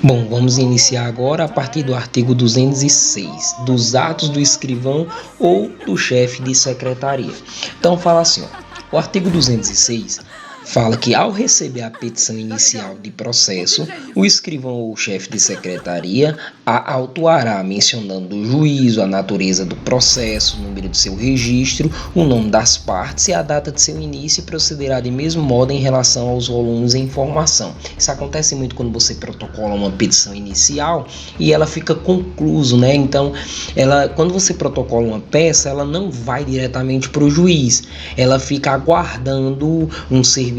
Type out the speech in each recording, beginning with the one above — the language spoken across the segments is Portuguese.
Bom, vamos iniciar agora a partir do artigo 206, dos atos do escrivão ou do chefe de secretaria. Então fala assim, ó, o artigo 206 fala que ao receber a petição inicial de processo, o escrivão ou o chefe de secretaria a autuará mencionando o juízo, a natureza do processo, o número de seu registro, o nome das partes e a data de seu início e procederá de mesmo modo em relação aos volumes e informação. Isso acontece muito quando você protocola uma petição inicial e ela fica concluso, né? Então, quando você protocola uma peça, ela não vai diretamente para o juiz, ela fica aguardando um servidor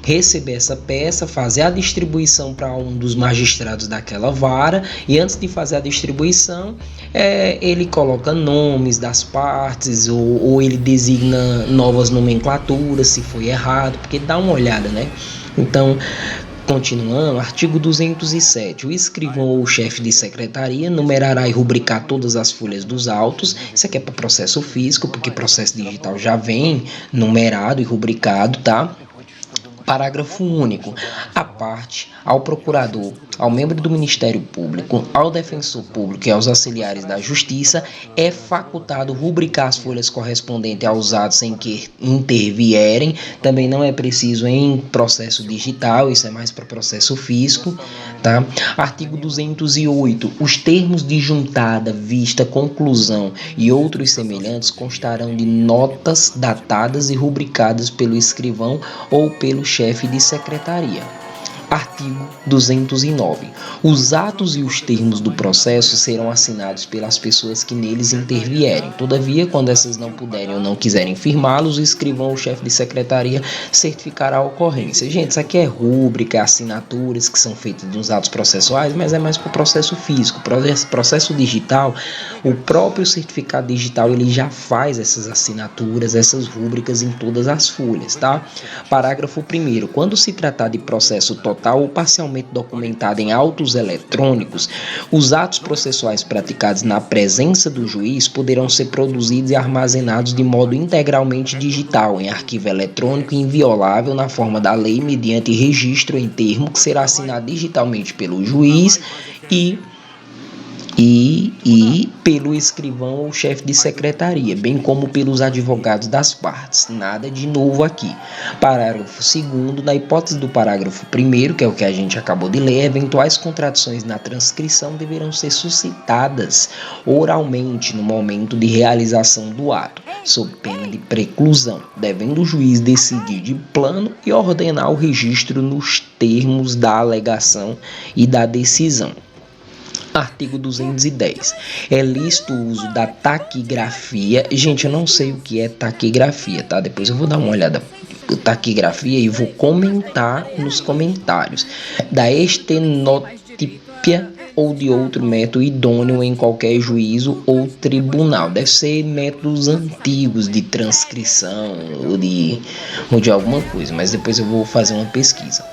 receber essa peça, fazer a distribuição para um dos magistrados daquela vara e antes de fazer a distribuição, ele coloca nomes das partes ou ele designa novas nomenclaturas se foi errado, porque dá uma olhada, né? Então, continuando, artigo 207. O escrivão ou o chefe de secretaria numerará e rubricar todas as folhas dos autos. Isso aqui é para processo físico, porque processo digital já vem numerado e rubricado, tá? Parágrafo único. À parte, ao procurador, ao membro do Ministério Público, ao defensor público e aos auxiliares da Justiça, é facultado rubricar as folhas correspondentes aos atos em que intervierem. Também não é preciso em processo digital, isso é mais para processo físico, tá? Artigo 208. Os termos de juntada, vista, conclusão e outros semelhantes constarão de notas datadas e rubricadas pelo escrivão ou pelo chefe de secretaria. Artigo 209. Os atos e os termos do processo serão assinados pelas pessoas que neles intervierem. Todavia, quando essas não puderem ou não quiserem firmá-los, o escrivão ou chefe de secretaria certificará a ocorrência. Gente, isso aqui é rúbrica, assinaturas que são feitas nos atos processuais, mas é mais para o processo físico. Processo digital, o próprio certificado digital ele já faz essas assinaturas, essas rúbricas em todas as folhas, tá? Parágrafo 1º. Quando se tratar de processo total ou parcialmente documentado em autos eletrônicos, os atos processuais praticados na presença do juiz poderão ser produzidos e armazenados de modo integralmente digital, em arquivo eletrônico inviolável na forma da lei, mediante registro em termo que será assinado digitalmente pelo juiz e pelo escrivão ou chefe de secretaria, bem como pelos advogados das partes. Nada de novo aqui. Parágrafo 2º. Na hipótese do parágrafo 1º, que é o que a gente acabou de ler, eventuais contradições na transcrição deverão ser suscitadas oralmente no momento de realização do ato, sob pena de preclusão, devendo o juiz decidir de plano e ordenar o registro nos termos da alegação e da decisão. Artigo 210. É lícito o uso da taquigrafia. Gente, eu não sei o que é taquigrafia, tá? Depois eu vou dar uma olhada na taquigrafia e vou comentar nos comentários. Da estenotipia ou de outro método idôneo em qualquer juízo ou tribunal. Deve ser métodos antigos de transcrição ou de alguma coisa, mas depois eu vou fazer uma pesquisa.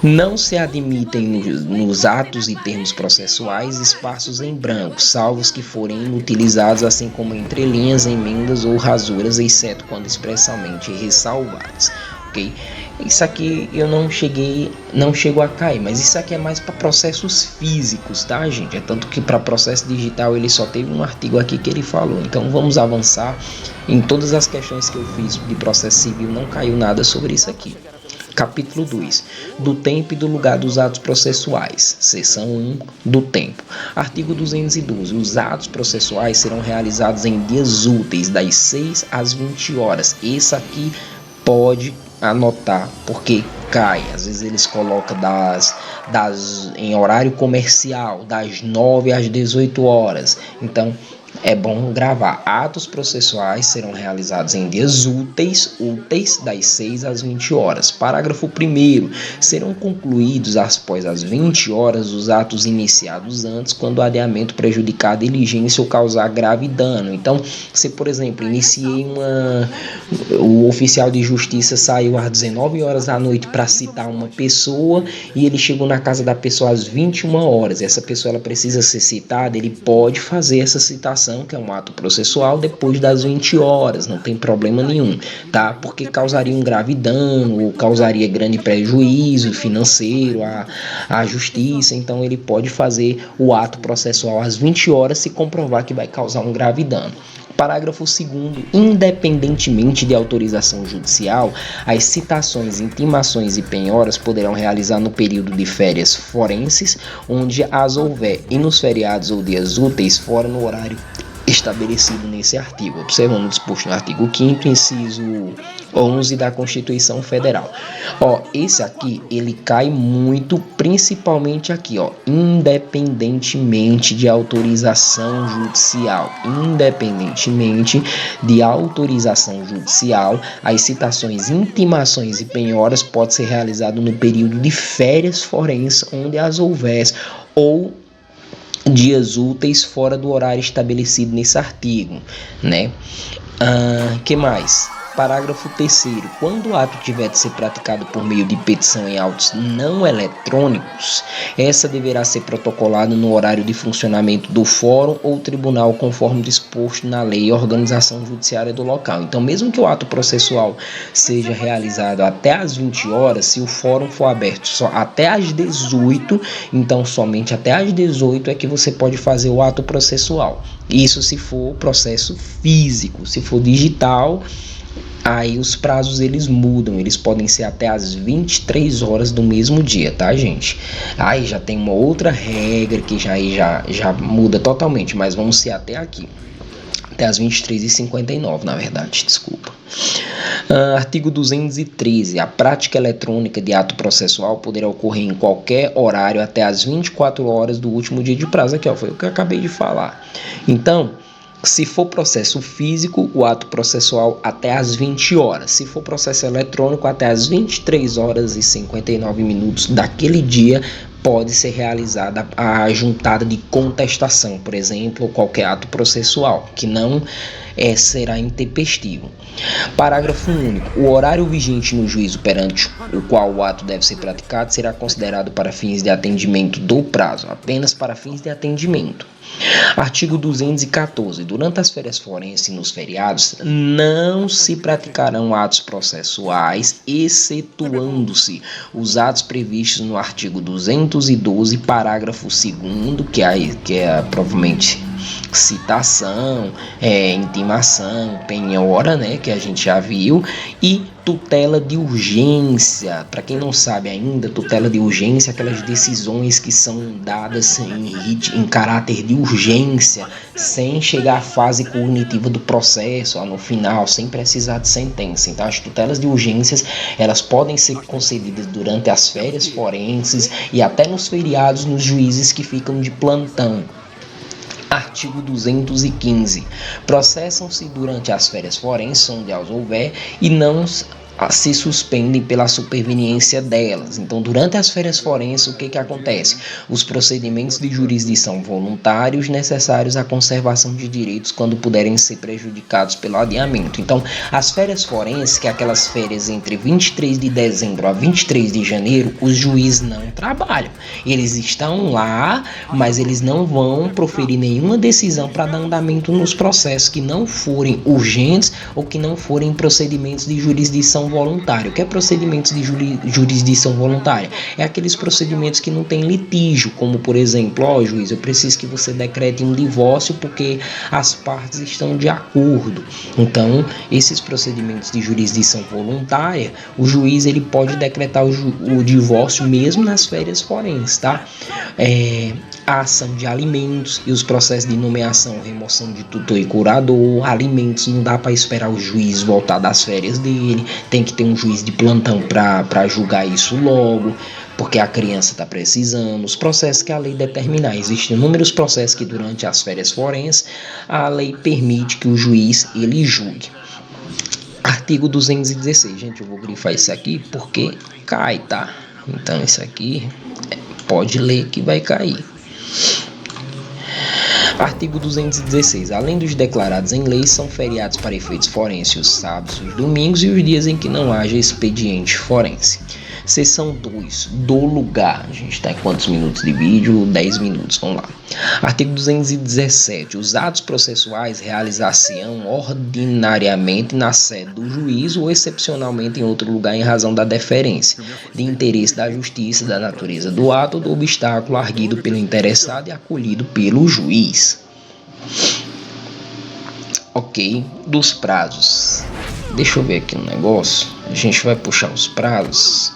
Não se admitem nos atos e termos processuais espaços em branco, salvo os que forem inutilizados, assim como entrelinhas, emendas ou rasuras, exceto quando expressamente ressalvadas. Ok? Isso aqui eu não chego a cair, mas isso aqui é mais para processos físicos, tá, gente? É tanto que para processo digital ele só teve um artigo aqui que ele falou. Então vamos avançar. Em todas as questões que eu fiz de processo civil não caiu nada sobre isso aqui. Capítulo 2. Do tempo e do lugar dos atos processuais. Seção 1. Do tempo. Artigo 212. Os atos processuais serão realizados em dias úteis, das 6 às 20 horas. Esse aqui pode anotar, porque cai. Às vezes eles colocam em horário comercial, das 9 às 18 horas. Então, é bom gravar. Atos processuais serão realizados em dias úteis, das 6 às 20 horas. Parágrafo 1º. Serão concluídos após as 20 horas os atos iniciados antes, quando o adiamento prejudicar a diligência ou causar grave dano. Então, se, por exemplo, o oficial de justiça saiu às 19 horas da noite para citar uma pessoa e ele chegou na casa da pessoa às 21 horas. Essa pessoa ela precisa ser citada, ele pode fazer essa citação citação, que é um ato processual, depois das 20 horas, não tem problema nenhum, tá? Porque causaria um grave dano ou causaria grande prejuízo financeiro à justiça, então ele pode fazer o ato processual às 20 horas se comprovar que vai causar um grave dano. Parágrafo 2º. Independentemente de autorização judicial, as citações, intimações e penhoras poderão realizar no período de férias forenses, onde as houver, e nos feriados ou dias úteis fora no horário estabelecido nesse artigo, observando o disposto no artigo 5º, inciso 11 da Constituição Federal. Esse aqui, ele cai muito, principalmente aqui, independentemente de autorização judicial. Independentemente de autorização judicial, as citações, intimações e penhoras podem ser realizadas no período de férias forenses, onde as houvesse, ou dias úteis fora do horário estabelecido nesse artigo, né? Que mais? Parágrafo 3º. Quando o ato tiver de ser praticado por meio de petição em autos não eletrônicos, essa deverá ser protocolada no horário de funcionamento do fórum ou tribunal, conforme disposto na lei e organização judiciária do local. Então, mesmo que o ato processual seja realizado até às 20 horas, se o fórum for aberto só até às 18, então somente até às 18 é que você pode fazer o ato processual. Isso se for processo físico. Se for digital, aí os prazos eles mudam, eles podem ser até às 23 horas do mesmo dia, tá, gente? Aí já tem uma outra regra que já muda totalmente, mas vamos ser até aqui. Até às 23h59, na verdade, desculpa. Artigo 213. A prática eletrônica de ato processual poderá ocorrer em qualquer horário até às 24 horas do último dia de prazo. Aqui, foi o que eu acabei de falar. Então, se for processo físico, o ato processual até às 20 horas. Se for processo eletrônico, até às 23 horas e 59 minutos daquele dia, pode ser realizada a juntada de contestação, por exemplo, ou qualquer ato processual, que não será intempestivo. Parágrafo único. O horário vigente no juízo perante o qual o ato deve ser praticado será considerado para fins de atendimento do prazo, apenas para fins de atendimento. Artigo 214. Durante as férias forenses e nos feriados, não se praticarão atos processuais, excetuando-se os atos previstos no artigo 212, parágrafo 2º, que é provavelmente citação, intimação, penhora, né, que a gente já viu, e tutela de urgência. Para quem não sabe ainda, tutela de urgência é aquelas decisões que são dadas em caráter de urgência, sem chegar à fase cognitiva do processo, no final, sem precisar de sentença. Então, as tutelas de urgências, elas podem ser concedidas durante as férias forenses e até nos feriados, nos juízes que ficam de plantão. Artigo 215. Processam-se durante as férias forenses, onde as houver, e não se suspendem pela superveniência delas. Então, durante as férias forenses, o que acontece? Os procedimentos de jurisdição voluntários necessários à conservação de direitos quando puderem ser prejudicados pelo adiamento. Então, as férias forenses, que é aquelas férias entre 23 de dezembro a 23 de janeiro, os juízes não trabalham. Eles estão lá, mas eles não vão proferir nenhuma decisão para dar andamento nos processos que não forem urgentes ou que não forem procedimentos de jurisdição voluntária. O que é procedimentos de jurisdição voluntária? É aqueles procedimentos que não tem litígio, como por exemplo, juiz, eu preciso que você decrete um divórcio porque as partes estão de acordo. Então, esses procedimentos de jurisdição voluntária, o juiz ele pode decretar o divórcio mesmo nas férias forenses, tá? A ação de alimentos e os processos de nomeação, remoção de tutor e curador. Alimentos não dá para esperar o juiz voltar das férias dele, tem que ter um juiz de plantão para julgar isso logo, porque a criança está precisando. Os processos que a lei determinar. Existem inúmeros processos que durante as férias forenses a lei permite que o juiz ele julgue. Artigo 216. Gente, eu vou grifar isso aqui porque cai, tá? Então isso aqui pode ler que vai cair. Artigo 216. Além dos declarados em lei, são feriados para efeitos forenses os sábados, os domingos e os dias em que não haja expediente forense. Seção 2, do lugar. A gente está em quantos minutos de vídeo? 10 minutos, vamos lá. Artigo 217. Os atos processuais realizar-se-ão ordinariamente na sede do juiz ou excepcionalmente em outro lugar em razão da deferência, de interesse da justiça, da natureza do ato ou do obstáculo arguido pelo interessado e acolhido pelo juiz. Ok, dos prazos. Deixa eu ver aqui um negócio. A gente vai puxar os prazos.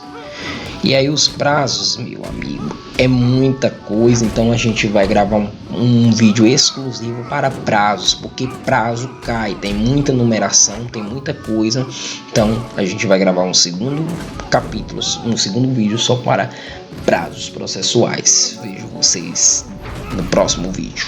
E aí os prazos, meu amigo, é muita coisa. Então a gente vai gravar um vídeo exclusivo para prazos, porque prazo cai, tem muita numeração, tem muita coisa. Então a gente vai gravar um segundo capítulo, um segundo vídeo só para prazos processuais. Vejo vocês no próximo vídeo.